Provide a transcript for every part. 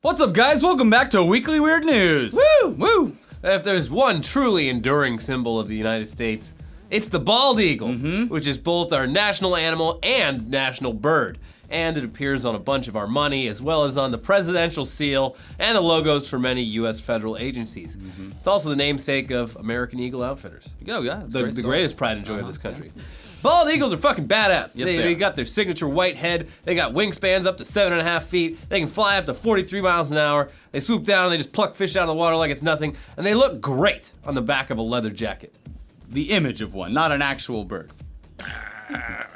What's up, guys? Welcome back to Weekly Weird News. Woo! Woo! If there's one truly enduring symbol of the United States, it's the bald eagle, which is both our national animal and national bird. And it appears on a bunch of our money, as well as on the presidential seal and the logos for many U.S. federal agencies. It's also the namesake of American Eagle Outfitters. Oh, yeah. The greatest pride and joy of this country. Bald eagles are fucking badass. Yes, they got their signature white head. They got wingspans up to 7.5 feet. They can fly up to 43 miles an hour. They swoop down and they just pluck fish out of the water like it's nothing. And they look great on the back of a leather jacket. The image of one, not an actual bird.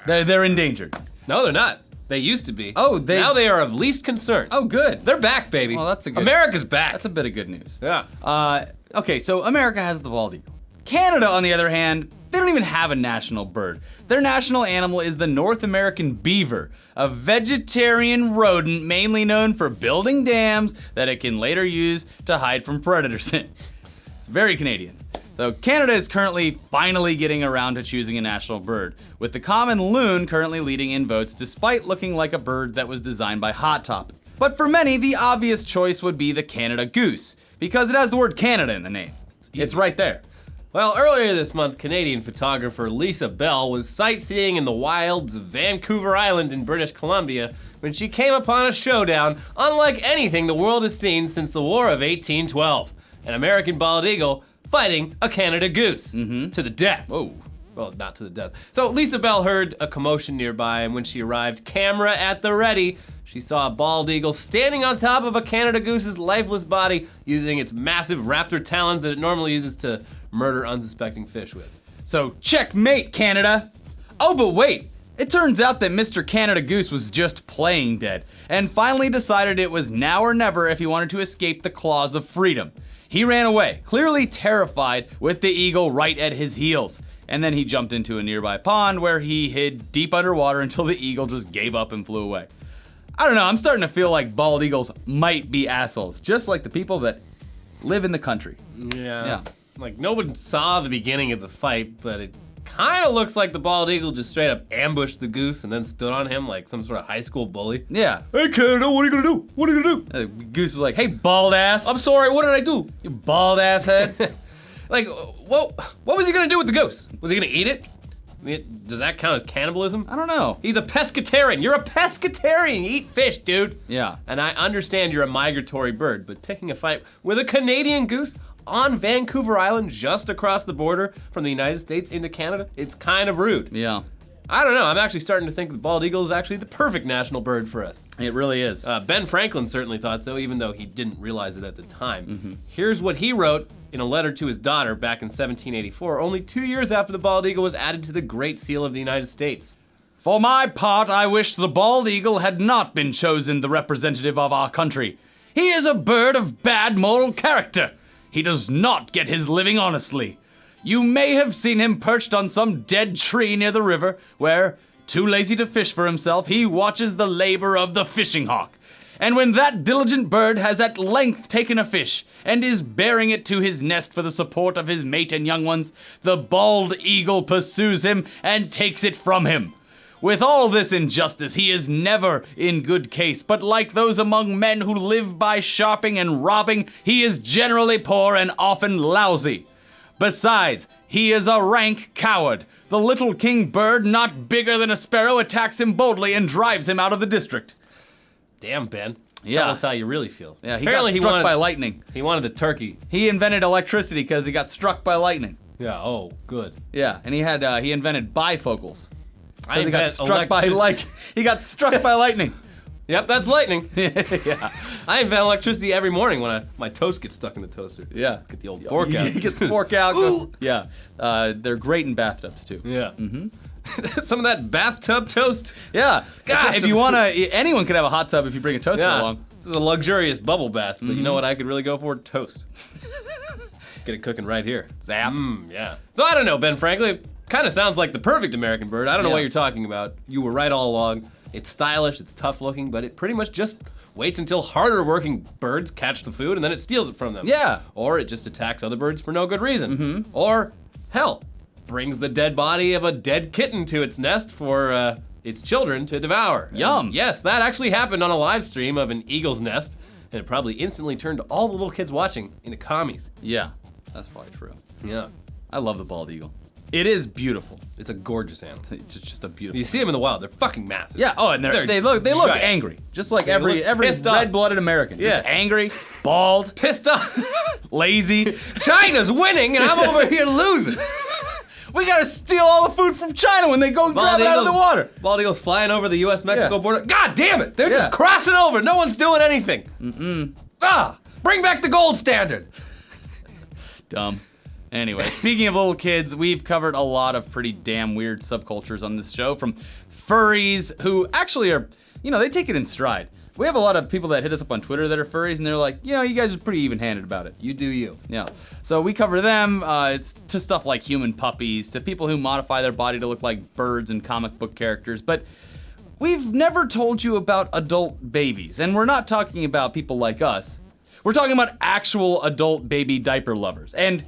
They're endangered. No, they're not. They used to be. Oh, Now they are of least concern. Oh, good. They're back, baby. Well, that's a good. America's back. That's a bit of good news. Yeah. Okay, so America has the bald eagle. Canada, on the other hand, they don't even have a national bird. Their national animal is the North American beaver, a vegetarian rodent mainly known for building dams that it can later use to hide from predators in. It's very Canadian. So Canada is currently finally getting around to choosing a national bird, with the common loon currently leading in votes despite looking like a bird that was designed by Hot Topic. But for many, the obvious choice would be the Canada goose, because it has the word Canada in the name. It's right there. Well, earlier this month, Canadian photographer Lisa Bell was sightseeing in the wilds of Vancouver Island in British Columbia when she came upon a showdown unlike anything the world has seen since the War of 1812. An American bald eagle fighting a Canada goose to the death. Whoa. Well, not to the death. So Lisa Bell heard a commotion nearby, and when she arrived, camera at the ready, she saw a bald eagle standing on top of a Canada goose's lifeless body using its massive raptor talons that it normally uses to murder unsuspecting fish with. So checkmate, Canada. Oh, but wait. It turns out that Mr. Canada Goose was just playing dead, and finally decided it was now or never if he wanted to escape the claws of freedom. He ran away, clearly terrified, with the eagle right at his heels. And then he jumped into a nearby pond where he hid deep underwater until the eagle just gave up and flew away. I don't know, I'm starting to feel like bald eagles might be assholes, just like the people that live in the country. Yeah. Like, no one saw the beginning of the fight, but it kind of looks like the bald eagle just straight up ambushed the goose and then stood on him like some sort of high school bully. Yeah. Hey, Canada, what are you gonna do? What are you gonna do? The goose was like, hey, bald ass. I'm sorry, what did I do? You bald ass head. Like, what was he gonna do with the goose? Was he gonna eat it? I mean, does that count as cannibalism? I don't know. He's a pescatarian. You're a pescatarian. You eat fish, dude. Yeah. And I understand you're a migratory bird, but picking a fight with a Canadian goose on Vancouver Island, just across the border from the United States into Canada, it's kind of rude. Yeah. I don't know. I'm actually starting to think the bald eagle is actually the perfect national bird for us. It really is. Ben Franklin certainly thought so, even though he didn't realize it at the time. Here's what he wrote in a letter to his daughter back in 1784, only 2 years after the bald eagle was added to the Great Seal of the United States. For my part, I wish the bald eagle had not been chosen the representative of our country. He is a bird of bad moral character. He does not get his living honestly. You may have seen him perched on some dead tree near the river, where, too lazy to fish for himself, he watches the labor of the fishing hawk. And when that diligent bird has at length taken a fish, and is bearing it to his nest for the support of his mate and young ones, the bald eagle pursues him and takes it from him. With all this injustice, he is never in good case, but like those among men who live by sharping and robbing, he is generally poor and often lousy. Besides, he is a rank coward. The little king bird, not bigger than a sparrow, attacks him boldly and drives him out of the district. Damn, Ben. Yeah. Tell us how you really feel. Yeah, Apparently he got struck by lightning. He wanted the turkey. He invented electricity because he got struck by lightning. Yeah, oh, good. Yeah, and he invented bifocals. I He got invent struck by he got struck by lightning. Yep, that's lightning. Yeah. I invent electricity every morning when my toast gets stuck in the toaster. Yeah. Get the old fork out. You get the fork out. Yeah. They're great in bathtubs too. Yeah. Some of that bathtub toast. Yeah. Gosh, if you wanna, anyone could have a hot tub if you bring a toaster along. This is a luxurious bubble bath, but you know what I could really go for? Toast. Get it cooking right here. Zap. Yeah. So I don't know, Ben Franklin. It kind of sounds like the perfect American bird. I don't know Yeah. what you're talking about. You were right all along. It's stylish, it's tough looking, but it pretty much just waits until harder working birds catch the food and then it steals it from them. Yeah. Or it just attacks other birds for no good reason. Or, hell, brings the dead body of a dead kitten to its nest for its children to devour. Yum. And yes, that actually happened on a live stream of an eagle's nest. and it probably instantly turned all the little kids watching into commies. Yeah, that's probably true. Yeah. I love the bald eagle. It is beautiful. It's a gorgeous animal. It's just a beautiful. You see them in the wild, they're fucking massive. Yeah. Oh, and they look giant. angry, just like They every look pissed off. red-blooded American. Yeah. Just angry, bald, Pissed off. lazy. China's winning, and I'm over here losing. We gotta steal all the food from China when they go grab it out of the water. Bald eagles flying over the U.S.-Mexico Yeah. border. God damn it! They're Yeah. just crossing over. No one's doing anything. Bring back the gold standard. Dumb. Anyway, speaking of little kids, we've covered a lot of pretty damn weird subcultures on this show, from furries, who actually are, they take it in stride. We have a lot of people that hit us up on Twitter that are furries, and they're like, you guys are pretty even-handed about it. You do you. Yeah. So we cover them. It's to stuff like human puppies, to people who modify their body to look like birds and comic book characters. But we've never told you about adult babies, and we're not talking about people like us. We're talking about actual adult baby diaper lovers. And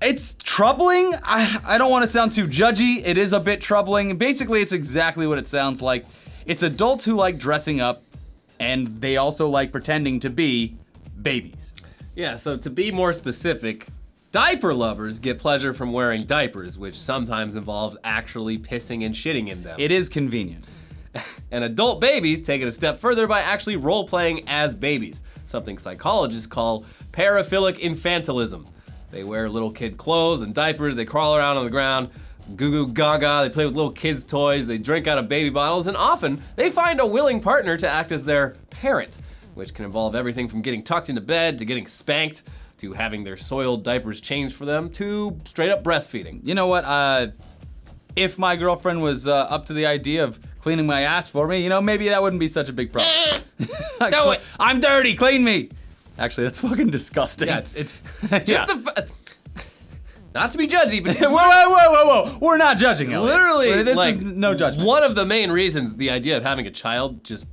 it's troubling. I don't want to sound too judgy. It is a bit troubling. Basically, it's exactly what it sounds like. It's adults who like dressing up, and they also like pretending to be babies. Yeah, so to be more specific, diaper lovers get pleasure from wearing diapers, which sometimes involves actually pissing and shitting in them. It is convenient. And adult babies take it a step further by actually role-playing as babies, something psychologists call paraphilic infantilism. They wear little kid clothes and diapers, they crawl around on the ground, goo goo gaga, they play with little kids' toys, they drink out of baby bottles, and often they find a willing partner to act as their parent, which can involve everything from getting tucked into bed, to getting spanked, to having their soiled diapers changed for them, to straight up breastfeeding. You know what? If my girlfriend was up to the idea of cleaning my ass for me, maybe that wouldn't be such a big problem. Do it! I'm dirty, clean me! Actually, that's fucking disgusting. Yeah, it's just Yeah. not to be judgy, but Whoa. We're not judging, Elliot. literally, This like, is no judgment. one of the main reasons the idea of having a child just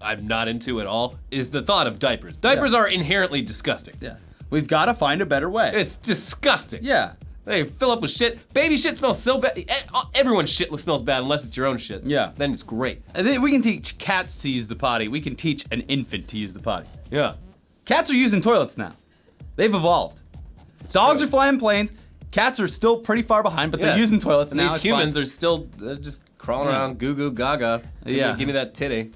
I'm not into at all is the thought of diapers. Diapers are inherently disgusting. Yeah. We've got to find a better way. It's disgusting. Yeah. They fill up with shit. Baby shit smells so bad. Everyone's shit smells bad unless it's your own shit. Yeah. Then it's great. I think we can teach cats to use the potty. We can teach an infant to use the potty. Yeah. Cats are using toilets now. They've evolved. Dogs true. are flying planes. Cats are still pretty far behind, but they're Yeah. using toilets And now. these It's humans fine. are still just crawling around goo goo gaga. Yeah. Give me that titty.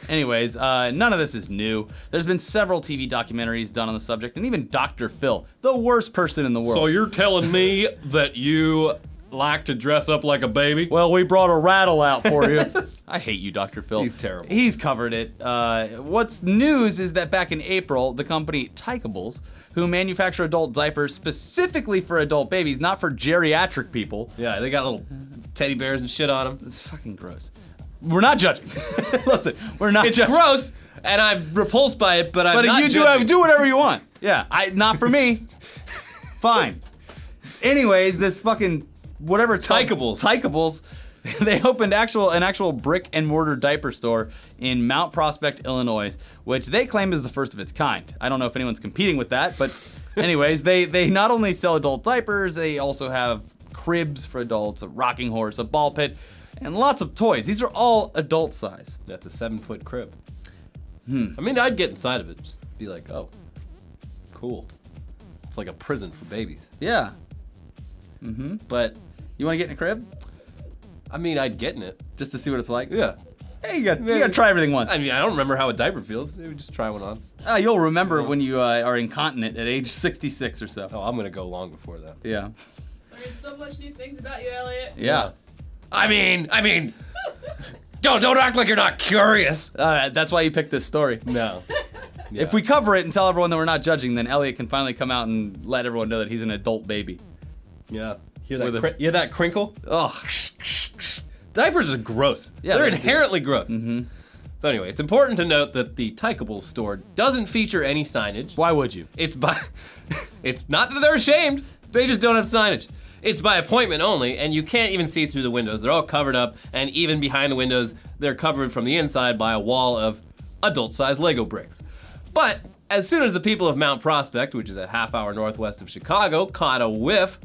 Anyways, none of this is new. There's been several TV documentaries done on the subject, and even Dr. Phil, the worst person in the world. So you're telling me that you like to dress up like a baby? Well, we brought a rattle out for you. I hate you, Dr. Phil. He's terrible. He's covered it. What's news is that back in April, the company Tykables, who manufacture adult diapers specifically for adult babies, not for geriatric people. Yeah, they got little teddy bears and shit on them. It's fucking gross. We're not judging. Listen, we're not It's judging. gross, and I'm repulsed by it, but I'm But not you judging. do whatever you want. Yeah, not for me. Fine. Anyways, this fucking whatever it's called, Tykables. Tykables, they opened an actual brick and mortar diaper store in Mount Prospect, Illinois, which they claim is the first of its kind. I don't know if anyone's competing with that, but anyways, they not only sell adult diapers, they also have cribs for adults, a rocking horse, a ball pit, and lots of toys. These are all adult size. That's a 7-foot crib. I mean, I'd get inside of it, just be like, oh, cool. It's like a prison for babies. Yeah. But, You want to get in a crib? I mean, I'd get in it. Just to see what it's like? Yeah. Hey, you gotta try everything once. I mean, I don't remember how a diaper feels. Maybe just try one on. You'll remember when you are incontinent at age 66 or so. Oh, I'm gonna go long before that. Yeah. Learned so much new things about you, Elliot. Yeah. I mean, don't act like you're not curious. That's why you picked this story. No. Yeah. If we cover it and tell everyone that we're not judging, then Elliot can finally come out and let everyone know that he's an adult baby. Yeah. With a- Hear that crinkle? Ugh. Diapers are gross. Yeah, they're they're- inherently gross. So anyway, it's important to note that the Tykables store doesn't feature any signage. Why would you? It's not that they're ashamed, they just don't have signage. It's by appointment only, and you can't even see through the windows. They're all covered up, and even behind the windows, they're covered from the inside by a wall of adult-sized Lego bricks. But as soon as the people of Mount Prospect, which is a half-hour northwest of Chicago, caught a whiff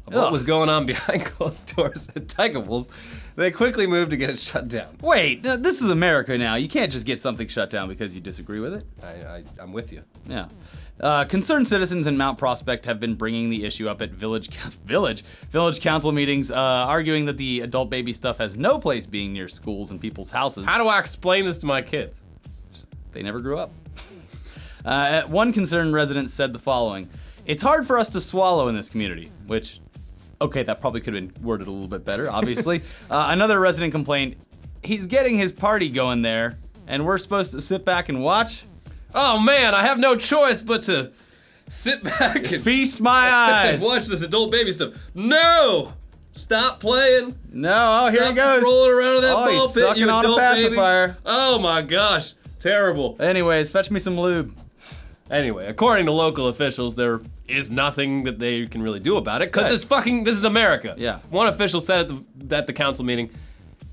of what Ugh. was going on behind closed doors at Tykables, they quickly moved to get it shut down. Wait, this is America now. You can't just get something shut down because you disagree with it. I'm with you. Yeah. Concerned citizens in Mount Prospect have been bringing the issue up at village council meetings, arguing that the adult baby stuff has no place being near schools and people's houses. How do I explain this to my kids? They never grew up. One concerned resident said the following: "It's hard for us to swallow in this community," which, okay, that probably could have been worded a little bit better, obviously. Another resident complained, "He's getting his party going there, and we're supposed to sit back and watch? Oh man, I have no choice but to sit back and Feast my eyes." watch this adult baby stuff. No! Stop playing. No, oh, here he Stop goes. rolling around in that Oh, ball he's pit, sucking you on a adult baby. pacifier. Oh my gosh, terrible. Anyways, fetch me some lube. Anyway, according to local officials, there is nothing that they can really do about it because Good. this is America. Yeah. One official said at the council meeting,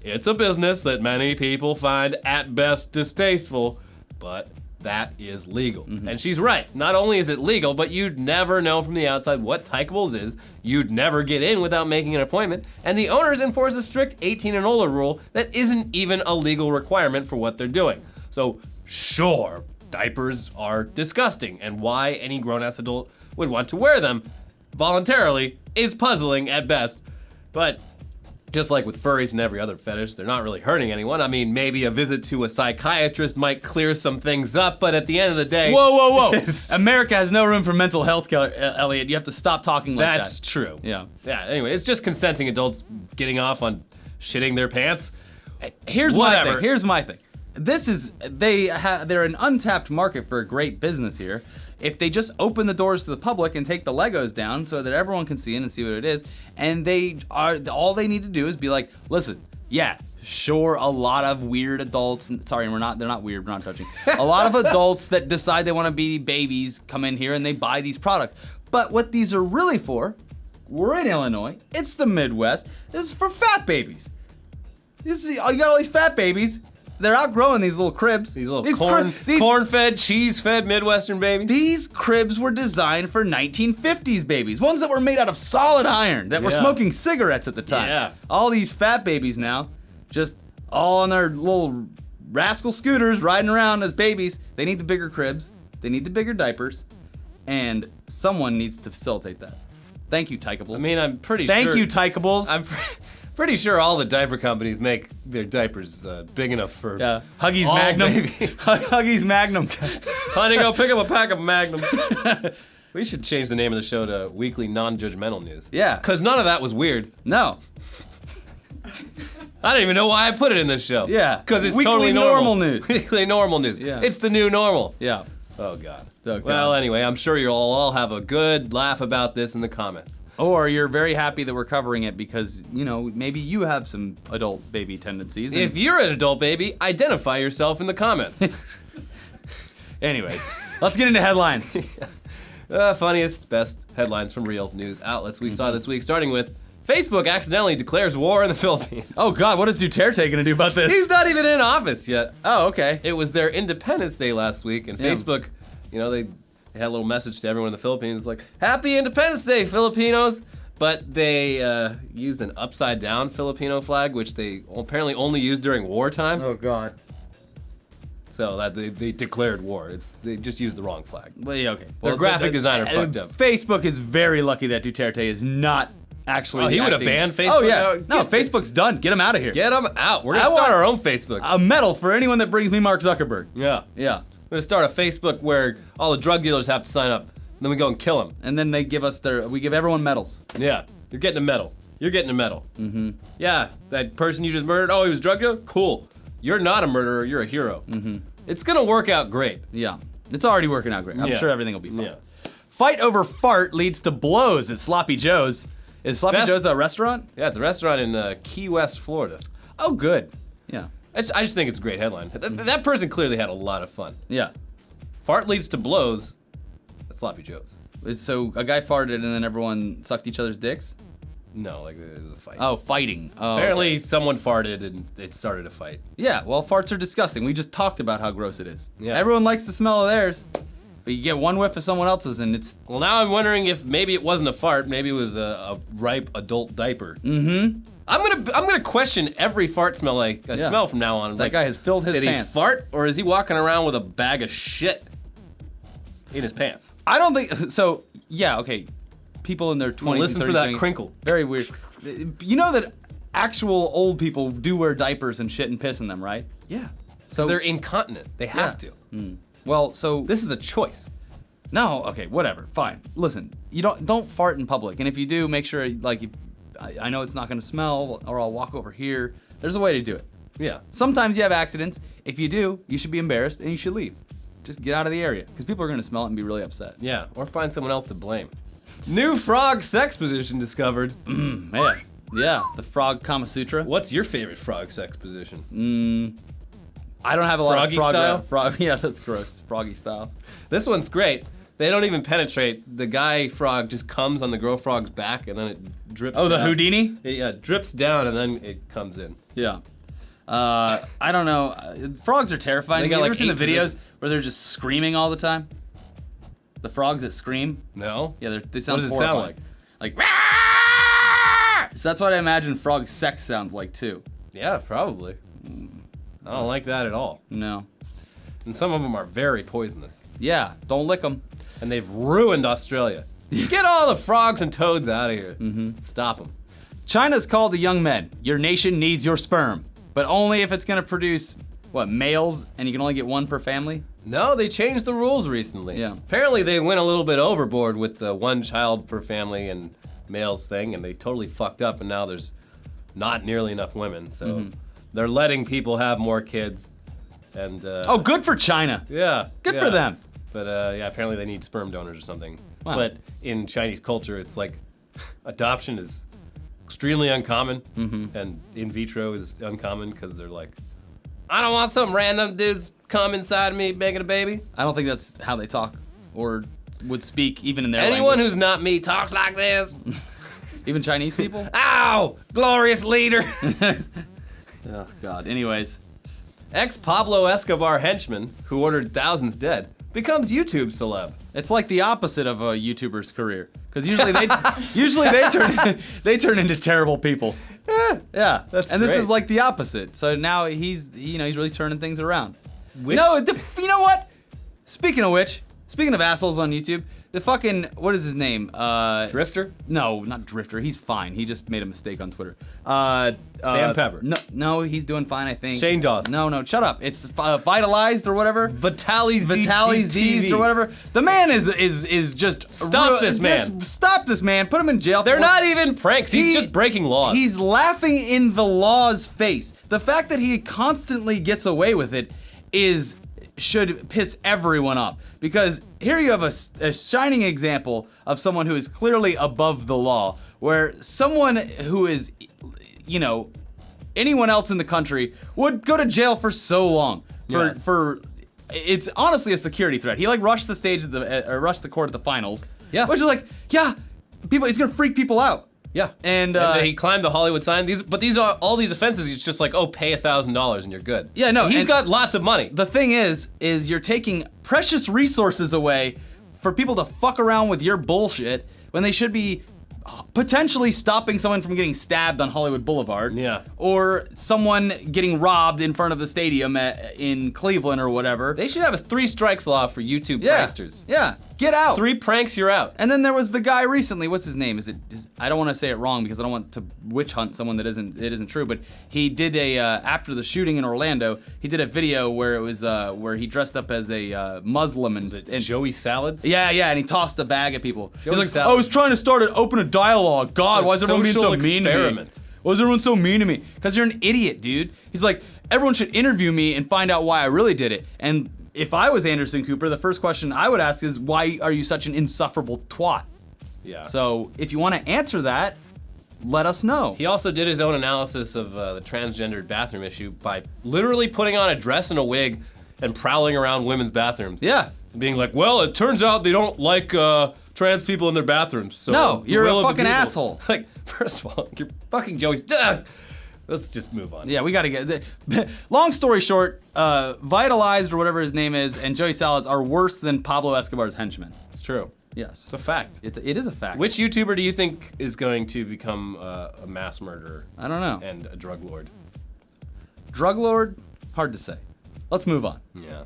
"It's a business that many people find at best distasteful, but that is legal." And she's right. Not only is it legal, but you'd never know from the outside what Tykables is. You'd never get in without making an appointment. And the owners enforce a strict 18 and older rule that isn't even a legal requirement for what they're doing. So sure, diapers are disgusting, and why any grown-ass adult would want to wear them voluntarily is puzzling at best. But just like with furries and every other fetish, they're not really hurting anyone. I mean, maybe a visit to a psychiatrist might clear some things up, but at the end of the day... Whoa. America has no room for mental health, Elliot. You have to stop talking like that. That's true. Yeah. Yeah, anyway, it's just consenting adults getting off on shitting their pants. Here's Whatever. my thing. They're an untapped market for a great business here. If they just open the doors to the public and take the Legos down so that everyone can see in and see what it is, and all they need to do is be like, listen, yeah, sure, a lot of weird adults, they're not weird, we're not touching. A lot of adults that decide they want to be babies come in here and they buy these products. But what these are really for, we're in Illinois, it's the Midwest, this is for fat babies. You got all these fat babies. They're outgrowing these little cribs. These little corn-fed, cheese-fed Midwestern babies. These cribs were designed for 1950s babies. Ones that were made out of solid iron, that were Yeah. smoking cigarettes at the time. Yeah. All these fat babies now, just all on their little rascal scooters riding around as babies. They need the bigger cribs. They need the bigger diapers. And someone needs to facilitate that. Thank you, Tykables. I mean, I'm pretty sure... Thank you, Tykables. I'm pretty sure all the diaper companies make their diapers big enough for Huggies all Magnum. babies. Huggies Magnum. Honey, go pick up a pack of Magnum. We should change the name of the show to Weekly Non-Judgmental News. Yeah. Because none of that was weird. No. I don't even know why I put it in this show. Yeah. Because it's Weekly totally normal news. Weekly normal news. Yeah. It's the new normal. Yeah. Oh, God. Oh, God. Well, anyway, I'm sure you'll all have a good laugh about this in the comments. Or you're very happy that we're covering it because, maybe you have some adult baby tendencies. If you're an adult baby, identify yourself in the comments. Anyways, let's get into headlines. Funniest, best headlines from real news outlets we saw this week, starting with Facebook accidentally declares war in the Philippines. Oh, God, what is Duterte going to do about this? He's not even in office yet. Oh, okay. It was their Independence Day last week, and Yeah. Facebook, they had a little message to everyone in the Philippines like, Happy Independence Day, Filipinos! But they used an upside-down Filipino flag, which they apparently only used during wartime. Oh, God. So that they declared war. They just used the wrong flag. Well, yeah, okay. Their graphic designer fucked up. Facebook is very lucky that Duterte is not actually Oh, he would have acting- banned Facebook? Oh, yeah. No, No, Facebook's done. Get him out of here. Get them out. We're gonna I start want- our own Facebook. A medal for anyone that brings me Mark Zuckerberg. Yeah. Yeah. We're gonna start a Facebook where all the drug dealers have to sign up. Then we go and kill them. And then they give us we give everyone medals. Yeah. You're getting a medal. You're getting a medal. Mm-hmm. Yeah. That person you just murdered, oh, he was a drug dealer? Cool. You're not a murderer. You're a hero. Mm-hmm. It's gonna work out great. Yeah. It's already working out great. I'm Yeah. sure everything will be fine. Yeah. Fight over fart leads to blows at Sloppy Joe's. Is Sloppy Best- Joe's a restaurant? Yeah, it's a restaurant in Key West, Florida. Oh, good. Yeah. I just think it's a great headline. That person clearly had a lot of fun. Yeah. Fart leads to blows at Sloppy Joe's. So a guy farted and then everyone sucked each other's dicks? No, like it was a fight. Oh, fighting. Oh, Apparently okay. someone farted and it started a fight. Yeah, well, farts are disgusting. We just talked about how gross it is. Yeah. Everyone likes the smell of theirs. But you get one whiff of someone else's, and it's... Well, now I'm wondering if maybe it wasn't a fart, maybe it was a ripe adult diaper. Mm-hmm. I'm gonna question every fart smell I smell from now on. That guy has filled his pants. Did he fart, or is he walking around with a bag of shit in his pants? I don't think... So, yeah, okay. People in their 20s Listen and 30s for that doing- crinkle. Very weird. You know that actual old people do wear diapers and shit and piss in them, right? Yeah. So So they're incontinent. They have to. Well, so... This is a choice. No, okay, whatever, fine. Listen, you don't fart in public, and if you do, make sure, like, I know it's not gonna smell, or I'll walk over here. There's a way to do it. Yeah. Sometimes you have accidents. If you do, you should be embarrassed and you should leave. Just get out of the area, because people are gonna smell it and be really upset. Yeah, or find someone else to blame. New frog sex position discovered. Yeah, the frog Kama Sutra. What's your favorite frog sex position? I don't have a lot Froggy of frog style? Frog, yeah, that's gross. Froggy style. This one's great. They don't even penetrate. The guy frog just comes on the girl frog's back and then it drips Oh, the down. Houdini? Yeah, drips down and then it comes in. Yeah. I don't know. Frogs are terrifying. They got Have you like ever seen the 8 videos positions. where they're just screaming all the time? The frogs that scream? No? Yeah, they sound What does it sound horrifying. like? Like, so that's what I imagine frog sex sounds like too. Yeah, probably. I don't like that at all. No. And some of them are very poisonous. Yeah, don't lick them. And they've ruined Australia. Get all the frogs and toads out of here. Stop them. China's called to young men, your nation needs your sperm, but only if it's gonna produce, what, males, and you can only get one per family? No, they changed the rules recently. Yeah. Apparently they went a little bit overboard with the one child per family and males thing, and they totally fucked up, and now there's not nearly enough women. So they're letting people have more kids. And Oh, good for China. yeah. Good yeah. for them. But yeah, apparently they need sperm donors or something. Wow. But in Chinese culture, it's like adoption is extremely uncommon, and in vitro is uncommon because they're like, I don't want some random dudes come inside me making a baby. I don't think that's how they talk or would speak even in their Anyone language. who's not me talks like this. Even Chinese people? Ow! Glorious leader! Oh, God. Anyways. Ex-Pablo Escobar henchman, who ordered thousands dead, becomes YouTube celeb. It's like the opposite of a YouTuber's career. Because usually they turn into terrible people. Yeah. That's and this great. is like the opposite. So now he's really turning things around. Which- You know what? Speaking of which, speaking of assholes on YouTube, the fucking, what is his name? Drifter? No, not Drifter. He's fine. He just made a mistake on Twitter. Sam Pepper. No, he's doing fine, I think. Shane Dawson. No, shut up. It's Vitalized or whatever. Vitaly Z's or whatever. The man is just Stop this man. Stop this man. Put him in jail. They're for- not even pranks. He's He- just breaking laws. He's laughing in the law's face. The fact that he constantly gets away with it should piss everyone off. Because here you have a shining example of someone who is clearly above the law, where someone who is, anyone else in the country would go to jail for so long. Yeah. For it's honestly a security threat. He rushed the stage rushed the court at the finals. Yeah. Which is people. It's gonna freak people out. Yeah. And then he climbed the Hollywood sign. These are all these offenses. It's just like, pay $1,000 and you're good. Yeah, no, He's and- got lots of money. The thing is you're taking precious resources away for people to fuck around with your bullshit when they should be potentially stopping someone from getting stabbed on Hollywood Boulevard. Yeah. Or someone getting robbed in front of the stadium in Cleveland or whatever. They should have a 3 strikes law for YouTube yeah. pranksters. Yeah. Get out. 3 pranks, you're out. And then there was the guy recently. What's his name? I don't want to say it wrong because I don't want to witch hunt someone that isn't true. But he did after the shooting in Orlando, he did a video where it was where he dressed up as a Muslim and Joey Salads? yeah, and he tossed a bag at people. Joey He's like, Salads. I was trying to open a dialogue. God, It's a why is everyone being so social mean to me? experiment. Why is everyone so mean to me? Because you're an idiot, dude. He's like, everyone should interview me and find out why I really did it. And if I was Anderson Cooper, the first question I would ask is, why are you such an insufferable twat? Yeah. So if you want to answer that, let us know. He also did his own analysis of the transgendered bathroom issue by literally putting on a dress and a wig and prowling around women's bathrooms. Yeah. And being like, well, it turns out they don't like trans people in their bathrooms. So No, the you're will a of the fucking people. asshole. Like, first of all, you're fucking Joey's. Doug, Let's just move on. Yeah, we got to get. Long story short, Vitalized or whatever his name is, and Joey Salads are worse than Pablo Escobar's henchmen. It's true. Yes, It's a fact. it is a fact. Which YouTuber do you think is going to become a mass murderer I don't know. and a drug lord? Drug lord, hard to say. Let's move on. Yeah.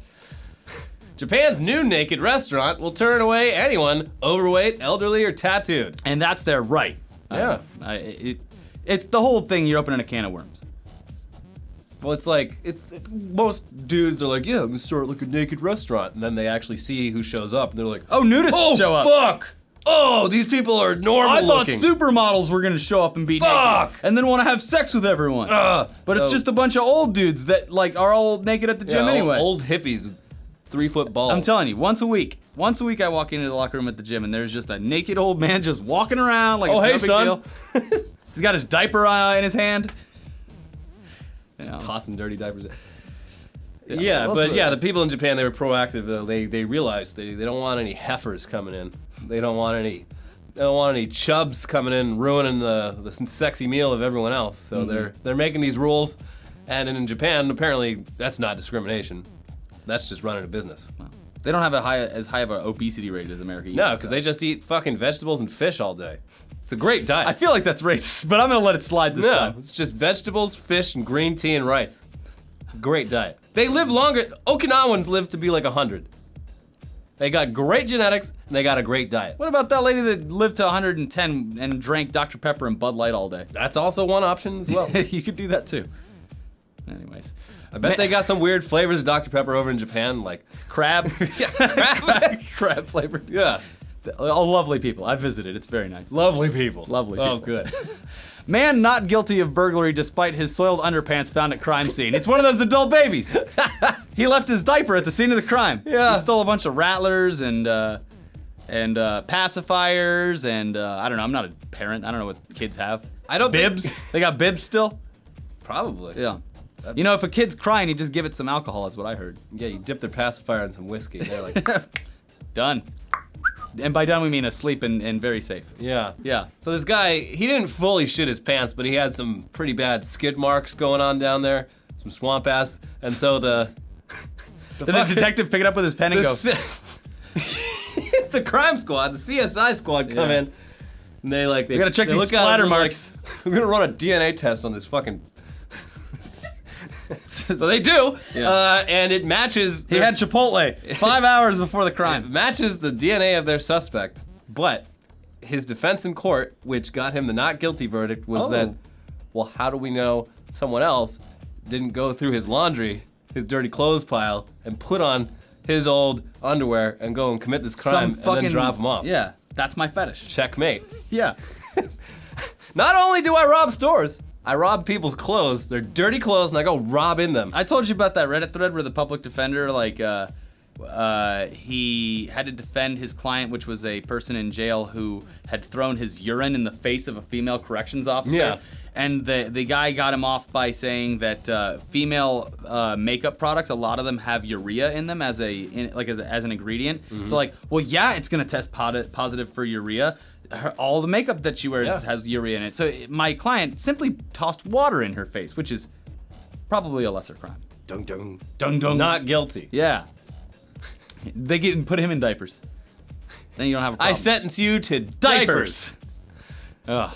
Japan's new naked restaurant will turn away anyone overweight, elderly, or tattooed. And that's their right. Yeah. It's the whole thing. You're opening a can of worms. Well, it's like most dudes are like, yeah, I'm gonna start like a naked restaurant, and then they actually see who shows up, and they're like, Oh, nudists oh show up. fuck! Oh, these people are normal I thought looking. supermodels were gonna show up and be Fuck! naked, and then want to have sex with everyone. But it's Oh. just a bunch of old dudes that like are all naked at the gym Yeah, anyway. Old hippies with 3-foot balls. I'm telling you, once a week I walk into the locker room at the gym and there's just a naked old man just walking around like Oh, it's hey, no big son. deal. He's got his diaper in his hand. You know. Tossing dirty diapers. Yeah, Yeah, well, but that's yeah, what- the people in Japan, they were proactive. They realized they don't want any heifers coming in. They don't want any chubs coming in ruining the sexy meal of everyone else. So they're making these rules, and in Japan, apparently that's not discrimination. That's just running a business. They don't have as high of an obesity rate as America. No, eats, because so. they just eat fucking vegetables and fish all day. It's a great diet. I feel like that's racist, but I'm gonna let it slide this No, time. it's just vegetables, fish, and green tea and rice. Great diet. They live longer. Okinawans live to be like 100. They got great genetics and they got a great diet. What about that lady that lived to 110 and drank Dr. Pepper and Bud Light all day? That's also one option as well. You could do that too. Anyways. I bet they got some weird flavors of Dr. Pepper over in Japan, like Crab. crab. Crab flavored. Yeah, Oh, lovely people. I visited. It's very nice. lovely people. Lovely Oh, people. good. Man not guilty of burglary despite his soiled underpants found at crime scene. It's one of those adult babies. He left his diaper at the scene of the crime. Yeah. He stole a bunch of rattlers and pacifiers and I don't know. I'm not a parent. I don't know what kids have. I don't Bibs. think- They got bibs still. Probably. Yeah. That's- You know, if a kid's crying, you just give it some alcohol. That's what I heard. Yeah, you dip their pacifier in some whiskey. They're like, Done. And by done we mean asleep and very safe. yeah. Yeah. So this guy, he didn't fully shit his pants, but he had some pretty bad skid marks going on down there, some swamp ass, and so the Did the detective pick it up with his pen and go? The crime squad, the CSI squad, come Yeah. in, and they like they gotta check they these look at it splatter and they're marks. Like, we're gonna run a DNA test on this fucking. So they do, Yeah. and it matches. He had Chipotle 5 hours before the It crime. matches the DNA of their suspect, but his defense in court, which got him the not guilty verdict, was that, well, how do we know someone else didn't go through his laundry, his dirty clothes pile, and put on his old underwear and go and commit this crime and then drop him off? Yeah, that's my fetish. Checkmate. Yeah. Not only do I rob stores, I rob people's clothes. They're dirty clothes, and I go rob in them. I told you about that Reddit thread where the public defender, like, he had to defend his client, which was a person in jail who had thrown his urine in the face of a female corrections officer. Yeah. And the guy got him off by saying that female makeup products, a lot of them have urea in them as an ingredient. So like, well, yeah, it's gonna test positive for urea. All the makeup that she wears has urea in it. So my client simply tossed water in her face, which is probably a lesser crime. Dung dung. Dung dung. Not guilty. Yeah. They get and put him in diapers. Then you don't have a I problem. sentence you to diapers. Ugh.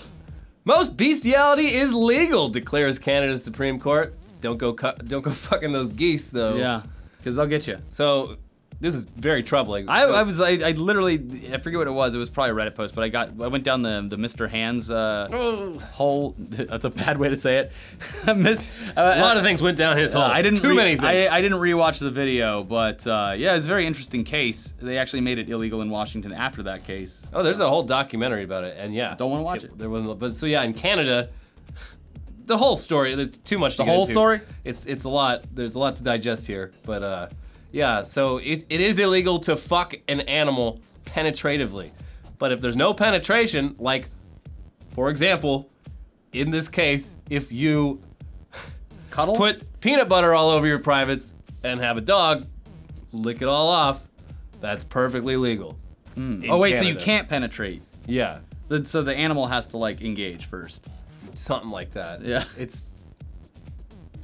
Most bestiality is legal, declares Canada's Supreme Court. Don't go fucking those geese though. Yeah, because they'll get you. So this is very troubling. I literally, I forget what it was. It was probably a Reddit post, but I went down the Mr. Hands hole. That's a bad way to say it. a lot of things went down his hole. I didn't Too many things. I didn't rewatch the video, but yeah, it's a very interesting case. They actually made it illegal in Washington after that case. Oh, there's a whole documentary about it, and yeah. Don't wanna watch it. There wasn't, but so yeah, in Canada, the whole story. There's too much to The get whole into. story? It's a lot. There's a lot to digest here, but yeah. So it is illegal to fuck an animal penetratively, but if there's no penetration, like for example, in this case, if you Cuddle? put peanut butter all over your privates and have a dog lick it all off, that's perfectly legal. in Oh wait, so you Canada. can't penetrate. Yeah, So the animal has to like engage first. something like that. Yeah. It's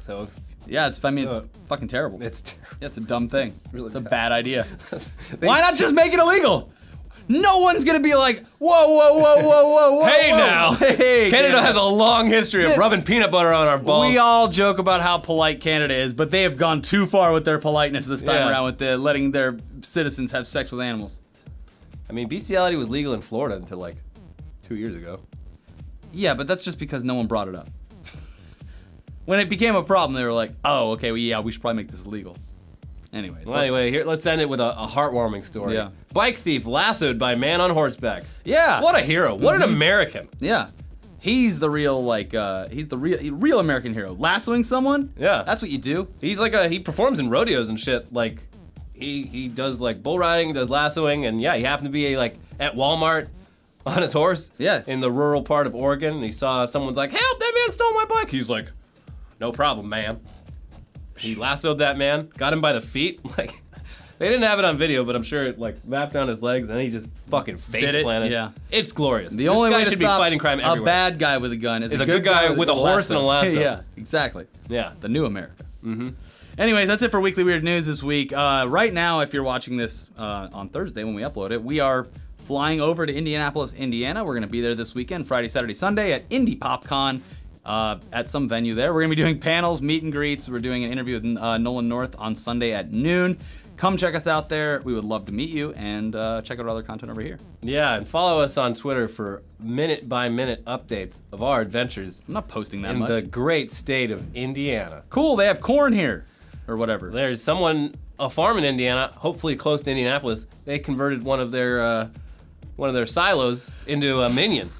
So if Yeah, it's fucking terrible. it's Yeah, it's a dumb thing. really It's a bad. bad idea. they Why not just make it illegal? No one's gonna be like, whoa, whoa, whoa, whoa, whoa, whoa. Hey whoa. now, Hey, Canada has a long history of Yeah. rubbing peanut butter on our balls. We all joke about how polite Canada is, but they have gone too far with their politeness this time Yeah. around with letting their citizens have sex with animals. I mean, bestiality was legal in Florida until like 2 years ago. Yeah, but that's just because no one brought it up. When it became a problem, they were like, oh, okay, well, yeah, we should probably make this illegal. Anyways. Well, anyway, here, let's end it with a heartwarming story. Yeah. Bike thief lassoed by man on horseback. Yeah. What a hero. What an American. Yeah. He's the real, he's the real American hero. Lassoing someone? Yeah. That's what you do. He's like he performs in rodeos and shit. Like, he does like bull riding, does lassoing, and yeah, he happened to be like at Walmart on his horse. Yeah. In the rural part of Oregon, and he saw someone's like, help, that man stole my bike. He's like, no problem, man. He lassoed that man, got him by the feet. Like, they didn't have it on video, but I'm sure it like wrapped down his legs, and then he just fucking face Did it? planted. Yeah. It's glorious. The this only guy way to should be stop fighting crime everywhere. a bad guy with a gun is a good guy with a horse and a lasso. Yeah, exactly. Yeah. The new America. Mm-hmm. Anyways, that's it for Weekly Weird News this week. Right now, if you're watching this on Thursday when we upload it, we are flying over to Indianapolis, Indiana. We're going to be there this weekend, Friday, Saturday, Sunday at Indie PopCon at some venue there. We're going to be doing panels, meet and greets. We're doing an interview with Nolan North on Sunday at noon. Come check us out there. We would love to meet you and check out our other content over here. Yeah, and follow us on Twitter for minute-by-minute updates of our adventures I'm not posting that in much. the great state of Indiana. Cool, they have corn here. Or whatever. There's a farm in Indiana, hopefully close to Indianapolis. They converted one of their silos into a minion.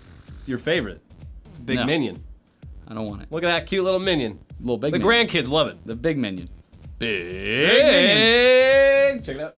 Your favorite. It's a big No. minion. I don't want it. Look at that cute little minion. Little big The minion. grandkids love it. The big minion. Big minion. Check it out.